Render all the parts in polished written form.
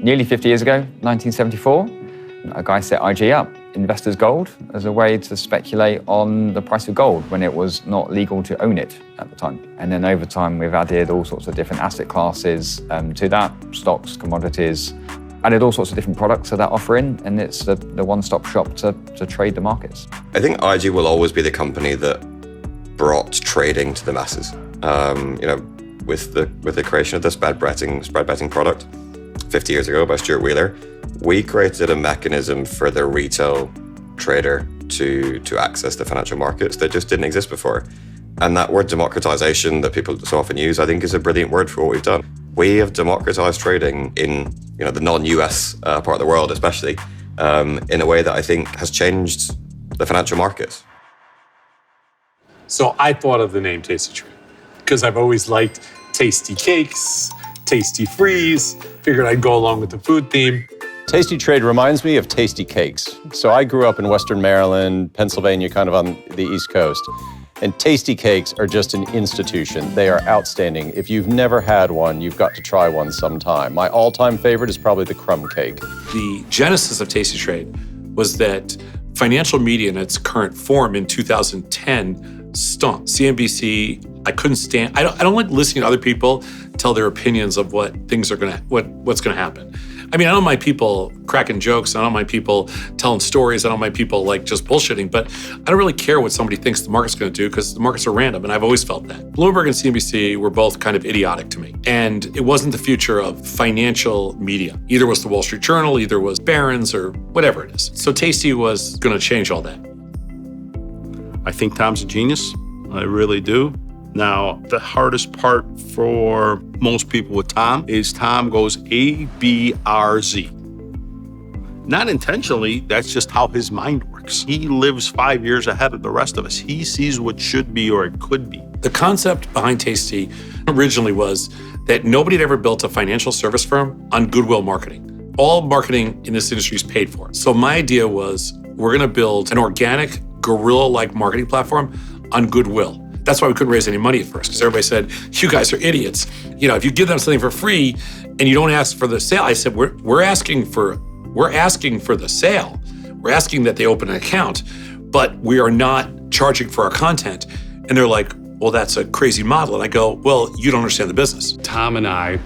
Nearly 50 years ago, 1974, a guy set IG up, investors' gold, as a way to speculate on the price of gold when it was not legal to own it at the time. And then over time, we've added all sorts of different asset classes to that, stocks, commodities, added all sorts of different products to that offering, and it's the one-stop shop to trade the markets. I think IG will always be the company that brought trading to the masses. With the creation of the spread betting product 50 years ago by Stuart Wheeler, we created a mechanism for the retail trader to access the financial markets that just didn't exist before. And that word democratization that people so often use, I think, is a brilliant word for what we've done. We have democratized trading in the non-US part of the world, especially, in a way that I think has changed the financial markets. So I thought of the name Tasty Trade because I've always liked tasty cakes, tasty freeze. Figured I'd go along with the food theme. Tasty Trade reminds me of tasty cakes. So I grew up in Western Maryland, Pennsylvania, kind of on the East Coast. And tasty cakes are just an institution. They are outstanding. If you've never had one, you've got to try one sometime. My all-time favorite is probably the crumb cake. The genesis of Tasty Trade was that financial media in its current form in 2010 stunk. CNBC, I couldn't stand. I don't like listening to other people tell their opinions of what's gonna happen. I mean, I don't mind people cracking jokes. I don't mind people telling stories. I don't mind people like just bullshitting, but I don't really care what somebody thinks the market's gonna do because the markets are random, and I've always felt that. Bloomberg and CNBC were both kind of idiotic to me, and it wasn't the future of financial media. Either was the Wall Street Journal, either was Barron's, or whatever it is. So Tasty was gonna change all that. I think Tom's a genius. I really do. Now, the hardest part for most people with Tom is Tom goes A, B, R, Z. Not intentionally, that's just how his mind works. He lives 5 years ahead of the rest of us. He sees what should be or it could be. The concept behind Tasty originally was that nobody had ever built a financial service firm on goodwill marketing. All marketing in this industry is paid for. So my idea was we're gonna build an organic, guerrilla-like marketing platform on goodwill. That's why we couldn't raise any money at first, because everybody said, you guys are idiots. If you give them something for free and you don't ask for the sale, I said, we're asking for the sale. We're asking that they open an account, but we are not charging for our content. And they're like, well, that's a crazy model. And I go, well, you don't understand the business. Tom and I,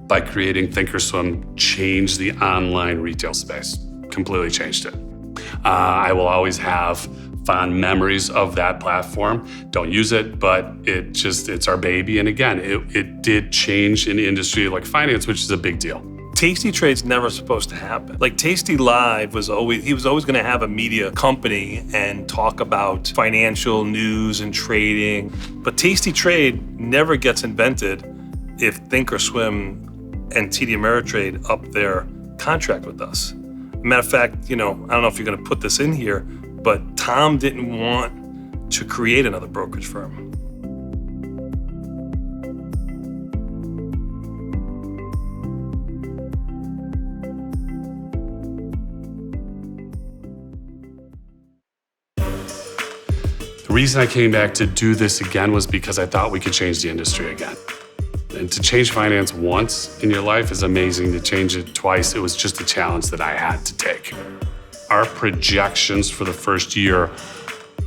by creating Thinkorswim, changed the online retail space, completely changed it. I will always have fond memories of that platform. Don't use it, but it's our baby. And again, it did change an industry like finance, which is a big deal. Tasty Trade's never supposed to happen. Like Tasty Live was always going to have a media company and talk about financial news and trading. But Tasty Trade never gets invented if Thinkorswim and TD Ameritrade up their contract with us. Matter of fact, I don't know if you're going to put this in here, but Tom didn't want to create another brokerage firm. The reason I came back to do this again was because I thought we could change the industry again. And to change finance once in your life is amazing. To change it twice, it was just a challenge that I had to take. Our projections for the first year,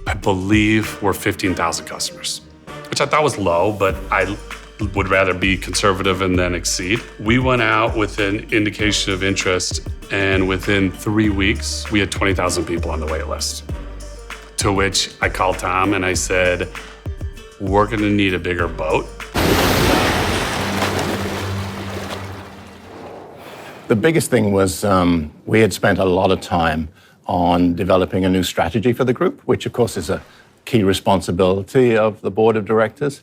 I believe, were 15,000 customers, which I thought was low, but I would rather be conservative and then exceed. We went out with an indication of interest, and within 3 weeks, we had 20,000 people on the wait list. To which I called Tom and I said, we're gonna need a bigger boat. The biggest thing was we had spent a lot of time on developing a new strategy for the group, which of course is a key responsibility of the board of directors.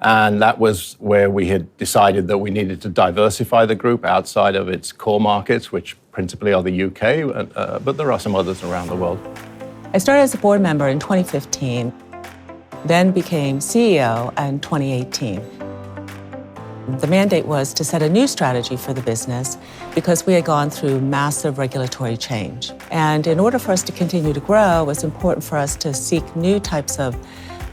And that was where we had decided that we needed to diversify the group outside of its core markets, which principally are the UK, but there are some others around the world. I started as a board member in 2015, then became CEO in 2018. The mandate was to set a new strategy for the business because we had gone through massive regulatory change. And in order for us to continue to grow, it was important for us to seek new types of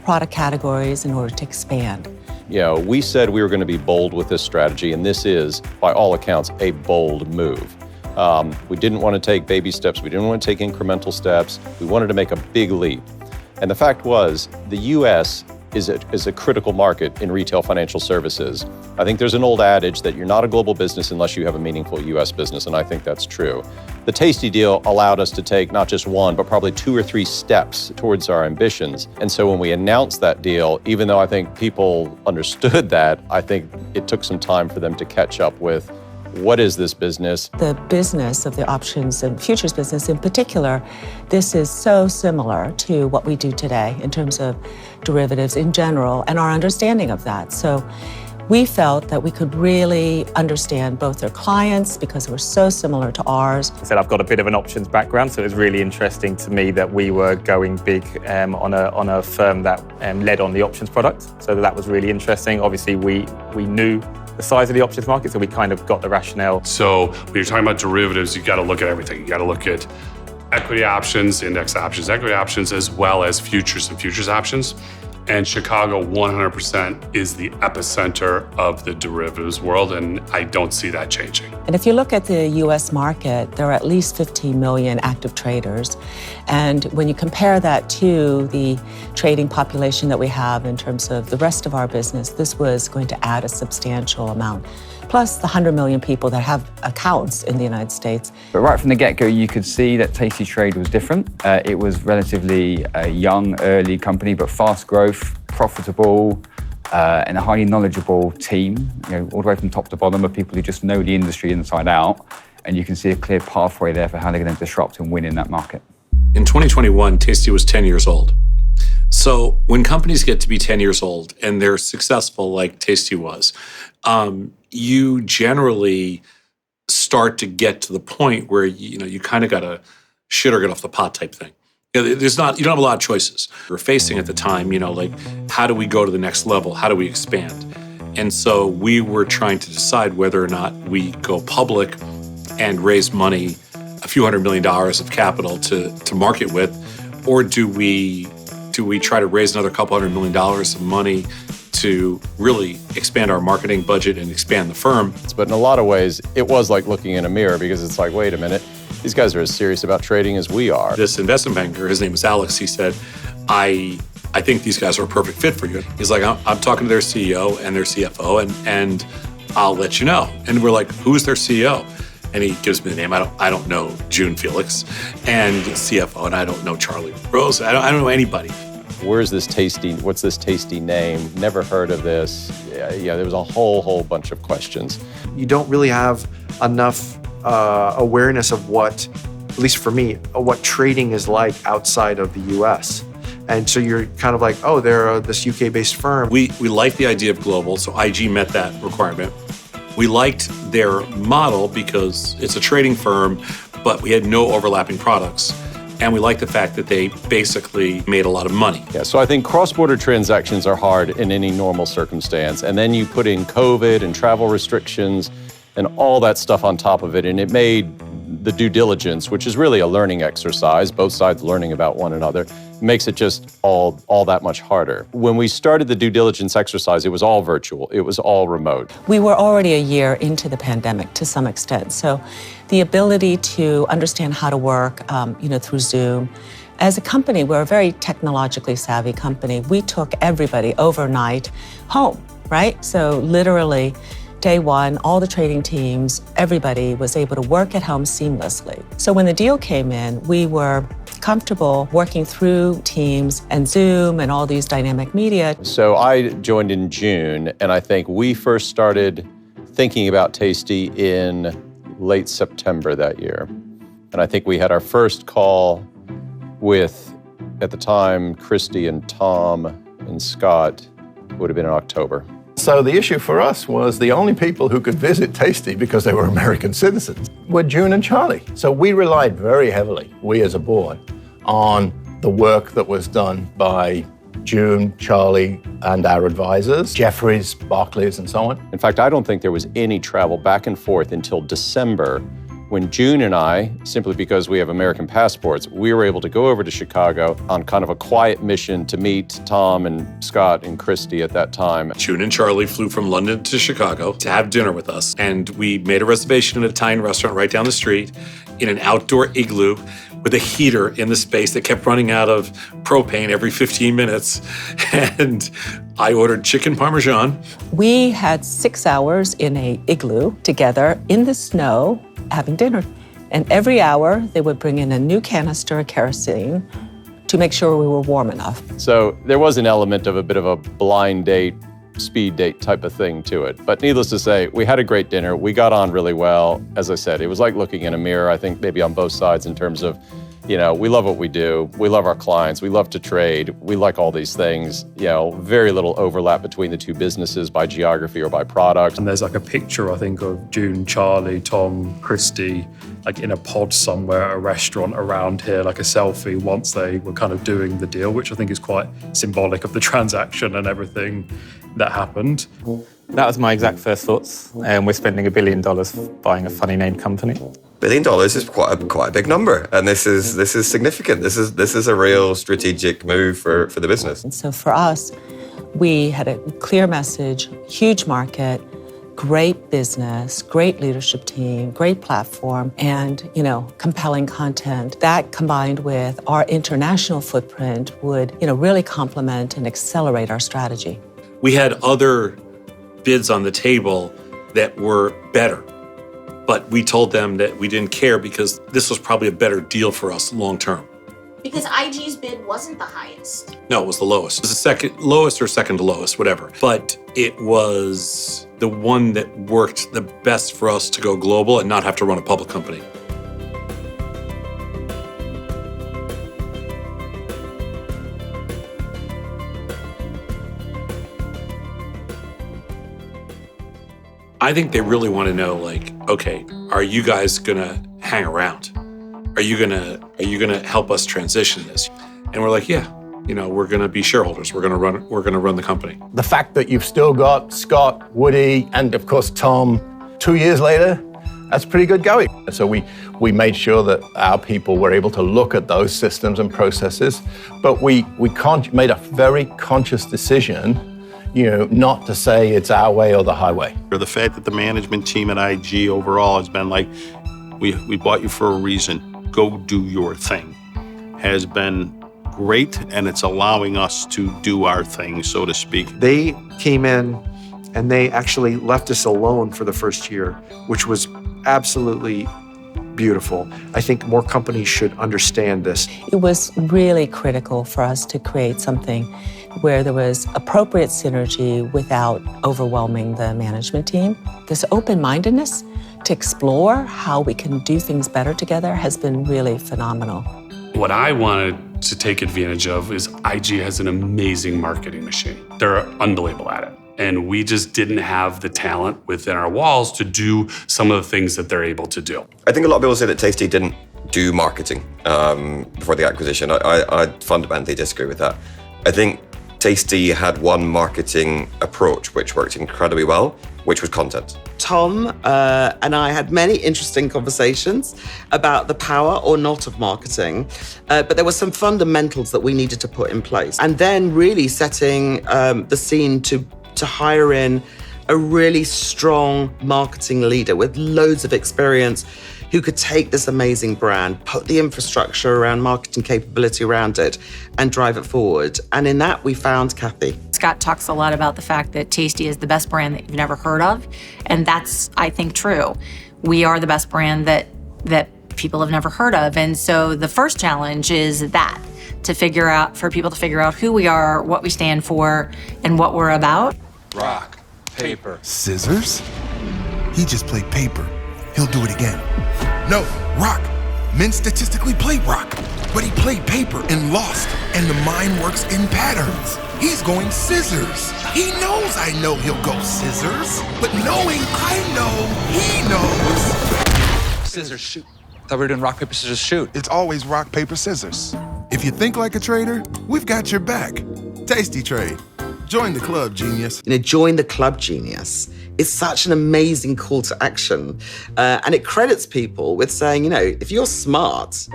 product categories in order to expand. We said we were going to be bold with this strategy, and this is, by all accounts, a bold move. We didn't want to take baby steps. We didn't want to take incremental steps. We wanted to make a big leap. And the fact was, the U.S. is a critical market in retail financial services. I think there's an old adage that you're not a global business unless you have a meaningful U.S. business, and I think that's true. The Tasty deal allowed us to take not just one, but probably 2 or 3 steps towards our ambitions. And so when we announced that deal, even though I think people understood that, I think it took some time for them to catch up with what is this business? The business of the options and futures business in particular, this is so similar to what we do today in terms of derivatives in general and our understanding of that. So we felt that we could really understand both their clients because they were so similar to ours. I said I've got a bit of an options background, so it was really interesting to me that we were going big on a firm that led on the options product. So that was really interesting. Obviously, we knew the size of the options market, so we kind of got the rationale. So when you're talking about derivatives, you got to look at everything. You got to look at equity options, index options, equity options, as well as futures and futures options. And Chicago 100% is the epicenter of the derivatives world, and I don't see that changing. And if you look at the US market, there are at least 15 million active traders. And when you compare that to the trading population that we have in terms of the rest of our business, this was going to add a substantial amount. Plus the 100 million people that have accounts in the United States. But right from the get-go, you could see that Tasty Trade was different. It was relatively a young, early company, but fast growth, profitable, and a highly knowledgeable team, all the way from top to bottom of people who just know the industry inside out. And you can see a clear pathway there for how they're going to disrupt and win in that market. In 2021, Tasty was 10 years old. So when companies get to be 10 years old and they're successful like Tasty was, you generally start to get to the point where you kind of got a shit or get off the pot type thing. You don't have a lot of choices. We're facing at the time, like how do we go to the next level? How do we expand? And so we were trying to decide whether or not we go public and raise money, a few $100 million of capital to market with, or do we try to raise another couple $100 million of money to really expand our marketing budget and expand the firm. But in a lot of ways, it was like looking in a mirror because it's like, wait a minute, these guys are as serious about trading as we are. This investment banker, his name is Alex, he said, I think these guys are a perfect fit for you. He's like, I'm talking to their CEO and their CFO and I'll let you know. And we're like, who's their CEO? And he gives me the name. I don't know June Felix, and CFO, and I don't know Charlie Rozes. I don't know anybody. Where's this Tasty? What's this Tasty name? Never heard of this. Yeah, there was a whole bunch of questions. You don't really have enough awareness of what, at least for me, what trading is like outside of the U.S. And so you're kind of like, oh, they're this UK-based firm. We liked the idea of global, so IG met that requirement. We liked their model because it's a trading firm, but we had no overlapping products. And we liked the fact that they basically made a lot of money. Yeah, so I think cross-border transactions are hard in any normal circumstance. And then you put in COVID and travel restrictions and all that stuff on top of it. And it made the due diligence, which is really a learning exercise, both sides learning about one another, makes it just all that much harder. When we started the due diligence exercise, it was all virtual. It was all remote. We were already a year into the pandemic to some extent. So the ability to understand how to work, through Zoom. As a company, we're a very technologically savvy company. We took everybody overnight home, right? So literally, day one, all the trading teams, everybody was able to work at home seamlessly. So when the deal came in, we were comfortable working through Teams and Zoom and all these dynamic media. So I joined in June, and I think we first started thinking about Tasty in late September that year. And I think we had our first call with, at the time, Christy and Tom and Scott, would have been in October. So the issue for us was the only people who could visit Tasty because they were American citizens were June and Charlie. So we relied very heavily, we as a board, on the work that was done by June, Charlie, and our advisors, Jefferies, Barclays, and so on. In fact, I don't think there was any travel back and forth until December when June and I, simply because we have American passports, we were able to go over to Chicago on kind of a quiet mission to meet Tom and Scott and Christy at that time. June and Charlie flew from London to Chicago to have dinner with us. And we made a reservation at an Italian restaurant right down the street in an outdoor igloo with a heater in the space that kept running out of propane every 15 minutes. And I ordered chicken parmesan. We had 6 hours in a igloo together in the snow having dinner. And every hour they would bring in a new canister of kerosene to make sure we were warm enough. So there was an element of a bit of a blind date, speed date type of thing to it. But needless to say, we had a great dinner. We got on really well. As I said, it was like looking in a mirror, I think maybe on both sides in terms of, you know, we love what we do. We love our clients. We love to trade. We like all these things. You know, very little overlap between the two businesses by geography or by product. And there's like a picture, I think, of June, Charlie, Tom, Christy, like in a pod somewhere at a restaurant around here, like a selfie once they were kind of doing the deal, which I think is quite symbolic of the transaction and everything that happened. That was my exact first thoughts. We're spending $1 billion buying a funny name company. $1 billion is quite a big number, and this is significant. This is a real strategic move for the business. And so for us, we had a clear message, huge market, great business, great leadership team, great platform, and, you know, compelling content. That combined with our international footprint would, you know, really complement and accelerate our strategy. We had other bids on the table that were better, but we told them that we didn't care because this was probably a better deal for us long term. Because IG's bid wasn't the highest. No, it was the lowest. It was the second lowest or second to lowest, whatever. But it was the one that worked the best for us to go global and not have to run a public company. I think they really want to know, like, okay, are you guys gonna hang around? Are you gonna help us transition this? And we're like, yeah, you know, we're gonna be shareholders. We're gonna run the company. The fact that you've still got Scott, Woody, and of course Tom 2 years later, that's pretty good going. So we made sure that our people were able to look at those systems and processes, but we made a very conscious decision, you know, not to say it's our way or the highway. Or the fact that the management team at IG overall has been like, we bought you for a reason, go do your thing, has been great, and it's allowing us to do our thing, so to speak. They came in and they actually left us alone for the first year, which was absolutely beautiful. I think more companies should understand this. It was really critical for us to create something where there was appropriate synergy without overwhelming the management team. This open-mindedness to explore how we can do things better together has been really phenomenal. What I wanted to take advantage of is IG has an amazing marketing machine. They're unbelievable at it. And we just didn't have the talent within our walls to do some of the things that they're able to do. I think a lot of people say that Tasty didn't do marketing before the acquisition. I fundamentally disagree with that. I think Tasty had one marketing approach which worked incredibly well, which was content. Tom and I had many interesting conversations about the power or not of marketing, but there were some fundamentals that we needed to put in place. And then really setting the scene to hire in a really strong marketing leader with loads of experience who could take this amazing brand, put the infrastructure around marketing capability around it, and drive it forward. And in that, we found Kathy. Scott talks a lot about the fact that Tasty is the best brand that you've never heard of, and that's, I think, true. We are the best brand that people have never heard of, and so the first challenge is that, for people to figure out who we are, what we stand for, and what we're about. Rock, paper, scissors? He just played paper. He'll do it again. No, rock. Men statistically play rock, but he played paper and lost, and the mind works in patterns. He's going scissors. He knows I know he'll go scissors, but knowing I know he knows. Scissors, shoot. I thought we were doing rock, paper, scissors, shoot. It's always rock, paper, scissors. If you think like a trader, we've got your back. Tasty Trade. Join the club, genius. Join the club, genius. is such an amazing call to action. And it credits people with saying, if you're smart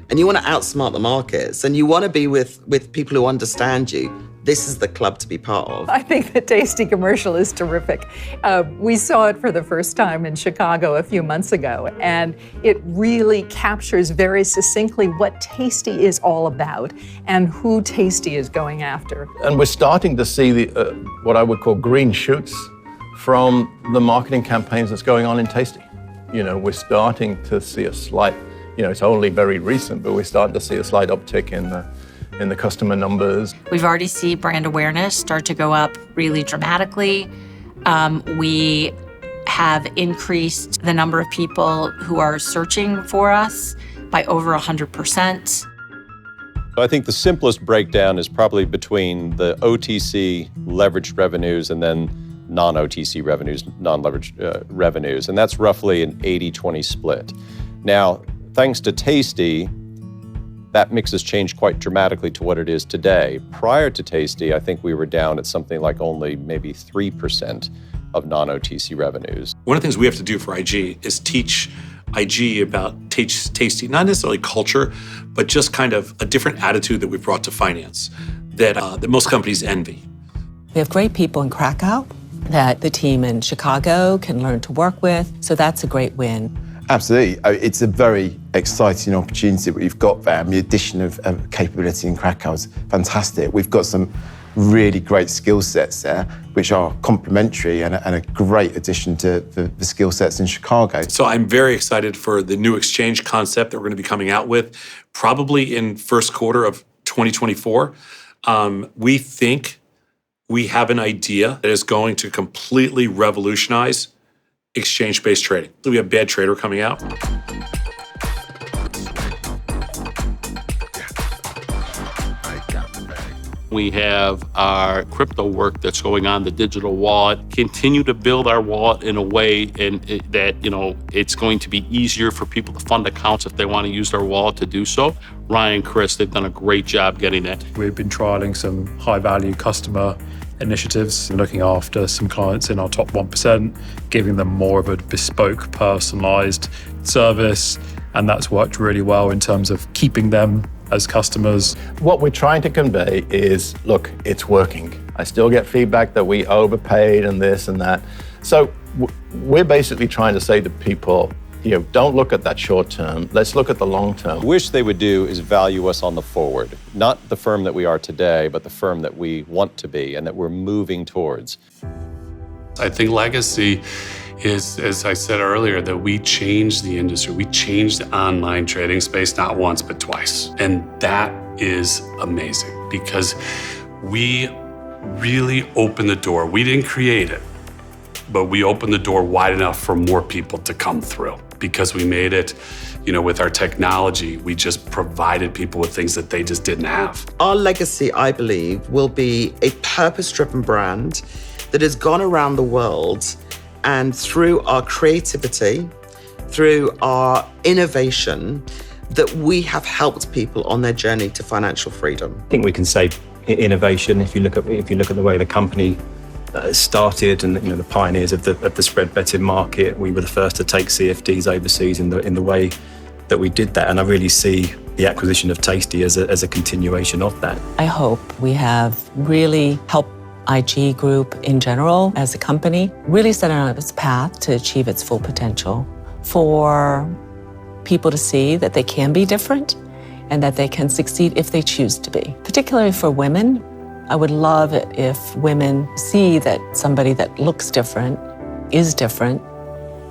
and you want to outsmart the markets and you want to be with people who understand you, this is the club to be part of. I think the Tasty commercial is terrific. We saw it for the first time in Chicago a few months ago, and it really captures very succinctly what Tasty is all about and who Tasty is going after. And we're starting to see what I would call green shoots from the marketing campaigns that's going on in Tasty. We're starting to see a slight, it's only very recent, but we're starting to see a slight uptick in the customer numbers. We've already seen brand awareness start to go up really dramatically. We have increased the number of people who are searching for us by over 100%. I think the simplest breakdown is probably between the OTC leveraged revenues and then non-OTC revenues, non-leveraged revenues, and that's roughly an 80-20 split. Now, thanks to Tasty, that mix has changed quite dramatically to what it is today. Prior to Tasty, I think we were down at something like only maybe 3% of non-OTC revenues. One of the things we have to do for IG is teach IG about Tasty, not necessarily culture, but just kind of a different attitude that we've brought to finance that most companies envy. We have great people in Krakow that the team in Chicago can learn to work with, so that's a great win. Absolutely. It's a very exciting opportunity that we've got there. The addition of capability in Krakow is fantastic. We've got some really great skill sets there, which are complementary and a great addition to the skill sets in Chicago. So I'm very excited for the new exchange concept that we're going to be coming out with, probably in first quarter of 2024. We think we have an idea that is going to completely revolutionize exchange-based trading. So we have Bad Trader coming out. We have our crypto work that's going on, the digital wallet, continue to build our wallet in a way that, it's going to be easier for people to fund accounts if they want to use their wallet to do so. Ryan, Chris, they've done a great job getting that. We've been trialing some high-value customer initiatives, looking after some clients in our top 1%, giving them more of a bespoke, personalized service, and that's worked really well in terms of keeping them as customers. What we're trying to convey is, look, it's working. I still get feedback that we overpaid and this and that. So we're basically trying to say to people, don't look at that short term. Let's look at the long term. Wish they would do is value us on the forward, not the firm that we are today, but the firm that we want to be and that we're moving towards. I think legacy is, as I said earlier, that we changed the industry. We changed the online trading space not once, but twice. And that is amazing because we really opened the door. We didn't create it, but we opened the door wide enough for more people to come through because we made it, with our technology, we just provided people with things that they just didn't have. Our legacy, I believe, will be a purpose-driven brand that has gone around the world and through our creativity, through our innovation, that we have helped people on their journey to financial freedom. I think we can say innovation. If you look at the way the company started, and the pioneers of the spread betting market, we were the first to take CFDs overseas in the way that we did that. And I really see the acquisition of Tasty as a continuation of that. I hope we have really helped IG Group in general as a company really set it on its path to achieve its full potential, for people to see that they can be different and that they can succeed if they choose to be. Particularly for women, I would love it if women see that somebody that looks different, is different,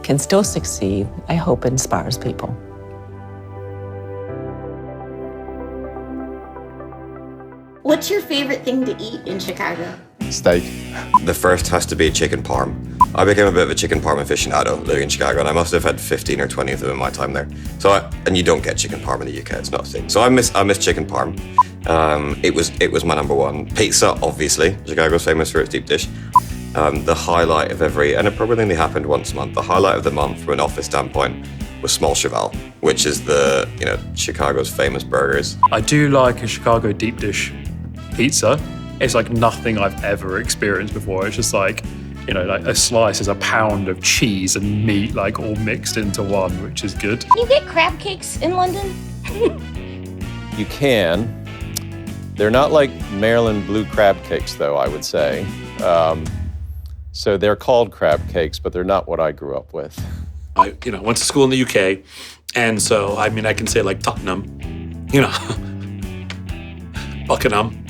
can still succeed. I hope it inspires people. What's your favorite thing to eat in Chicago? Steak. The first has to be chicken parm. I became a bit of a chicken parm aficionado living in Chicago, and I must have had 15 or 20 of them in my time there. And you don't get chicken parm in the UK, it's not a thing. So I miss chicken parm. It was my number one. Pizza, obviously. Chicago's famous for its deep dish. The highlight of and it probably only happened once a month, the highlight of the month from an office standpoint was Small Cheval, which is Chicago's famous burgers. I do like a Chicago deep dish pizza. It's like nothing I've ever experienced before. It's just like, You know, like a slice is a pound of cheese and meat, like all mixed into one, which is good. Can you get crab cakes in London? You can. They're not like Maryland blue crab cakes, though, I would say. So they're called crab cakes, but they're not what I grew up with. I went to school in the UK, and so, I mean, I can say like Tottenham, Buckingham,